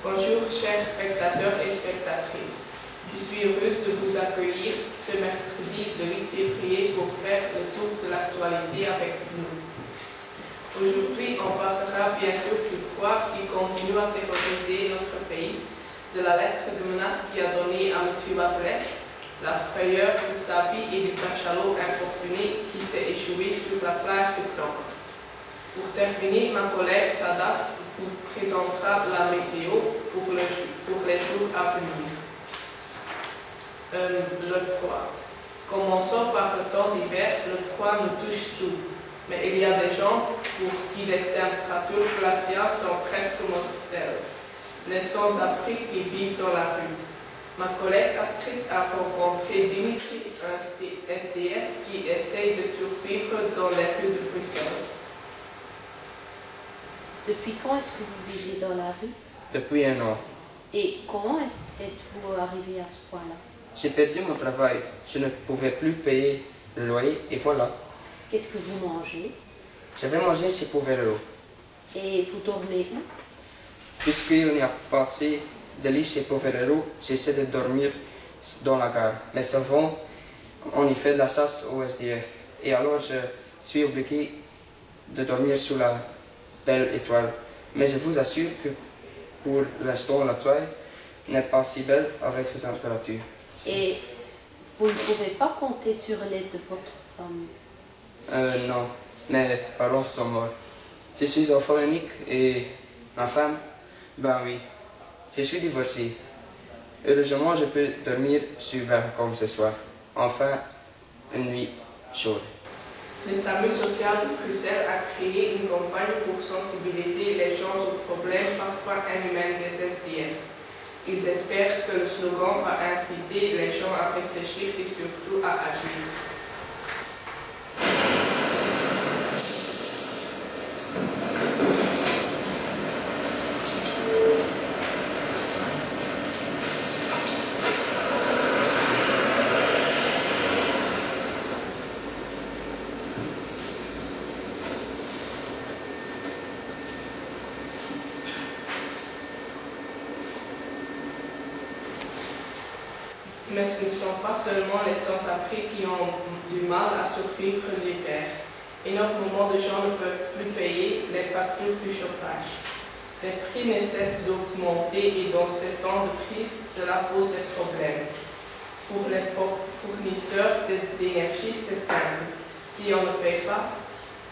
Bonjour chers spectateurs et spectatrices. Je suis heureuse de vous accueillir ce mercredi le 8 février pour faire le tour de l'actualité avec vous. Aujourd'hui, on parlera bien sûr du froid qui continue à terroriser notre pays, de la lettre de menace qui a donné à M. Wathelet, la frayeur de sa vie et du cachalot infortuné qui s'est échoué sur la plage de Knokke. Pour terminer, ma collègue Sadaf vous présentera la météo pour les jours à venir. Le froid. Commençons par le temps d'hiver, le froid nous touche tout. Mais il y a des gens pour qui les températures glaciales sont presque mortelles. Les sans-abri qui vivent dans la rue. Ma collègue Astrid a rencontré Dimitri, un SDF qui essaye de survivre dans les rues de Bruxelles. Depuis quand est-ce que vous vivez dans la rue? Depuis 1 an. Et comment êtes-vous arrivé à ce point-là? J'ai perdu mon travail. Je ne pouvais plus payer le loyer et voilà. Qu'est-ce que vous mangez? Je vais manger chez Poverello. Et vous dormez où? Puisqu'il n'y a pas assez de lit chez Poverello, j'essaie de dormir dans la gare. Mais souvent, on y fait de la chasse au SDF. Et alors, je suis obligé de dormir sous la belle étoile. Mais je vous assure que pour l'instant, la toile n'est pas si belle avec ces températures. Et vous ne pouvez pas compter sur l'aide de votre famille? Non, mes parents sont morts. Je suis enfant unique et ma femme, ben oui, je suis divorcé. Heureusement, je peux dormir sur le balcon ce soir. Enfin, une nuit chaude. Le SAMU social de Bruxelles a créé une campagne pour sensibiliser les gens aux problèmes parfois inhumains des SDF. Ils espèrent que le slogan va inciter les gens à réfléchir et surtout à agir. Mais ce ne sont pas seulement les sans-abri qui ont du mal à survivre l'hiver. Énormément de gens ne peuvent plus payer les factures du chauffage. Les prix ne cessent d'augmenter et dans ces temps de crise, cela pose des problèmes. Pour les fournisseurs d'énergie, c'est simple. Si on ne paye pas,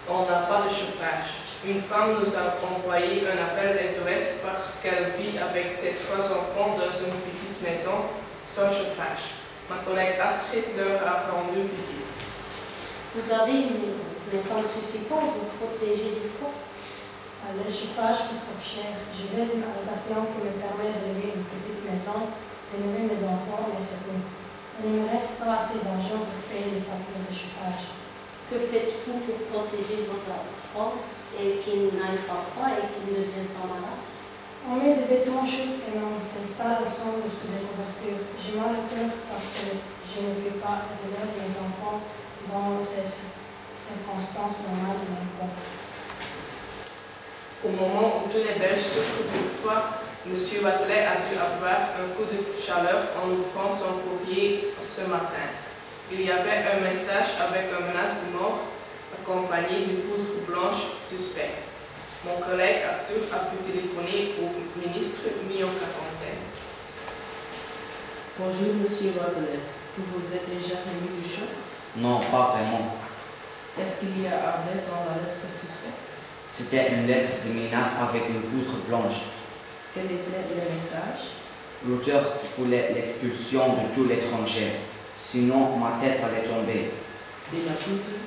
on n'a pas de chauffage. Une femme nous a envoyé un appel SOS parce qu'elle vit avec ses 3 enfants dans une petite maison sans chauffage. Ma collègue Astrid leur a rendu visite. Vous avez une maison, mais ça ne suffit pas à vous protéger du froid. Le chauffage coûte trop cher. Je veux une allocation qui me permet de louer une petite maison, d'élever mes enfants, mais c'est tout. Il ne me reste pas assez d'argent pour payer les factures de chauffage. Que faites-vous pour protéger vos enfants et qu'ils n'aillent pas froid et qu'ils ne deviennent pas malades? On met des vêtements chauds et on s'installe au centre sous des couvertures. J'ai mal au cœur parce que je ne veux pas élever mes enfants dans ces circonstances normales de mon corps. Au moment où tous les Belges souffrent du froid, M. Wathelet a dû avoir un coup de chaleur en ouvrant son courrier ce matin. Il y avait un message avec une menace de mort accompagné d'une poudre blanche suspecte. Mon collègue Arthur a pu téléphoner au ministre mis en quarantaine. Bonjour, Monsieur Wathelet. Vous vous êtes déjà remis du choc? Non, pas vraiment. Qu'est-ce qu'il y avait dans la lettre suspecte? C'était une lettre de menace avec une poudre blanche. Quel était le message? L'auteur voulait l'expulsion de tous les étrangers. Sinon, ma tête allait tomber. Et la poudre?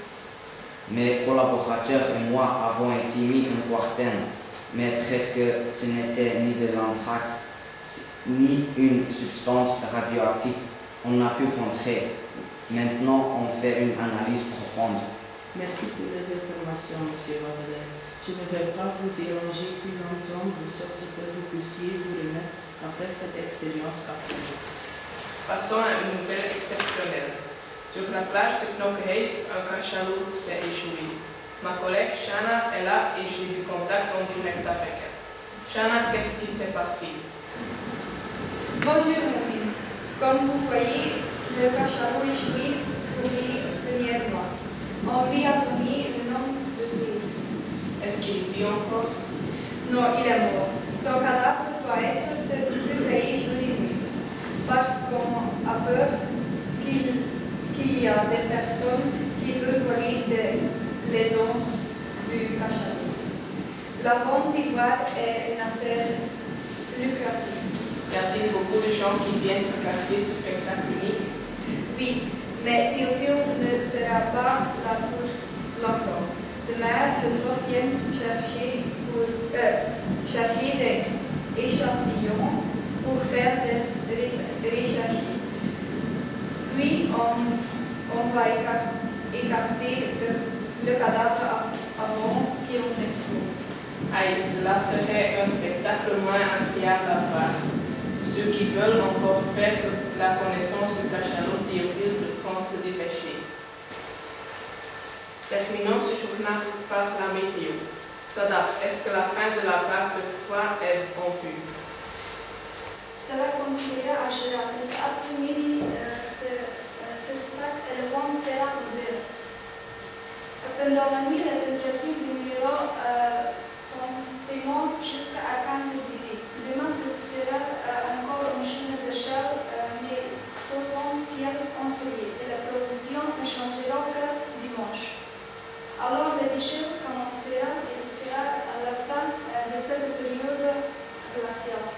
Mes collaborateurs et moi avons été mis en quarantaine, mais presque ce n'était ni de l'anthrax, ni une substance radioactive. On a pu rentrer. Maintenant, on fait une analyse profonde. Merci pour les informations, Monsieur Wathelet. Je ne vais pas vous déranger plus longtemps, de sorte que vous puissiez vous remettre après cette expérience affreuse. Passons à une nouvelle exceptionnelle. Sur la plage de Knokke-Heist, un cachalot s'est échoué. Ma collègue Shana est là et j'ai du contact en direct avec elle. Shana, qu'est-ce qui s'est passé? Bonjour, Mouine. Comme vous voyez, le cachalot échoui trouvé dernièrement. On lui a donné le nom de Théophile. Est-ce qu'il vit encore? Non, il est mort. Son cadavre doit être surveillé jour et nuit, parce qu'on a peur qu'il y a des personnes qui veulent voler les dons du cachalot. La vente d'ivoire est une affaire lucrative. Y a-t-il beaucoup de gens qui viennent regarder ce spectacle unique? Oui, mais Théophile ne sera pas là pour longtemps. Demain, nous reviennent chercher des échantillons pour faire des recherches. Puis, on va écarter le cadavre avant qu'il explose. Aïe, cela serait un spectacle moins agréable à voir. Ceux qui veulent encore faire la connaissance du cachalot Théophile devront se dépêcher. Terminons ce journal par la météo. Sadaf, est-ce que la fin de la vague de froid est en vue? Cela continuera à gérer, mais cet après-midi, ce sac et le vent sera modéré. Pendant la nuit, la température diminuera fortement jusqu'à 15 degrés. Demain, ce sera encore une journée de chaleur, mais sous un ciel ensoleillé, et la provision ne changera que dimanche. Alors, le déchet commencera et ce sera à la fin de cette période glaciale.